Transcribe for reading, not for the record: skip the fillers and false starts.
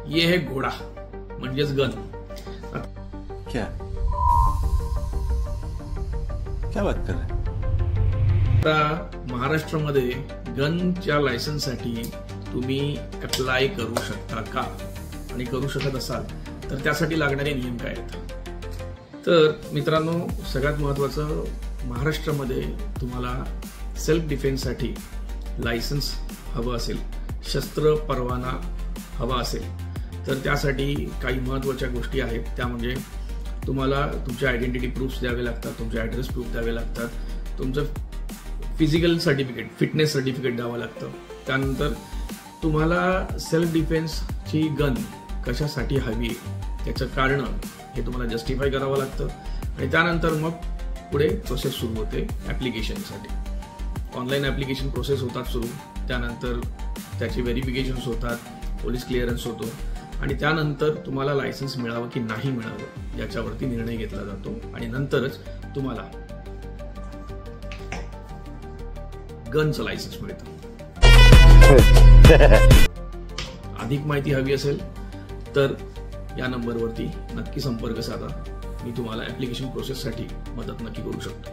ये है घोडा म्हणजेच गन। क्या बात कर रहे? आता महाराष्ट्रामध्ये गनच्या लायसन्ससाठी तुम्ही अप्लाय करू शकता का, आणि करू शकत असाल तर त्यासाठी लागणारे नियम काय आहेत? तर मित्रांनो, सगळ्यात महत्त्वाचं, महाराष्ट्रामध्ये तुम्हाला सेल्फ डिफेन्ससाठी लायसन्स हवं असेल, शस्त्र परवाना हवा असेल, तर त्यासाठी काही महत्त्वाच्या गोष्टी आहेत। त्या म्हणजे तुम्हाला तुमचे आयडेंटिटी प्रूफ्स द्यावे लागतात, तुमचे ॲड्रेस प्रूफ द्यावे लागतात, तुमचं फिजिकल सर्टिफिकेट, फिटनेस सर्टिफिकेट द्यावं लागतं। त्यानंतर तुम्हाला सेल्फ डिफेन्सची गन कशासाठी हवी त्याचं कारण हे तुम्हाला जस्टिफाय करावं लागतं, आणि त्यानंतर मग पुढे प्रोसेस सुरू होते ॲप्लिकेशनसाठी। ऑनलाईन ॲप्लिकेशन प्रोसेस होतात सुरू, त्यानंतर त्याची व्हेरिफिकेशन्स होतात, पोलीस क्लिअरन्स होतो, आणि त्यानंतर तुम्हाला लायसन्स मिळावं की नाही मिळावं याच्यावरती निर्णय घेतला जातो, आणि नंतरच तुम्हाला गनचं लायसन्स मिळतं। अधिक माहिती हवी असेल तर या नंबरवरती नक्की संपर्क साधा, मी तुम्हाला ॲप्लिकेशन प्रोसेससाठी मदत नक्की करू शकतो।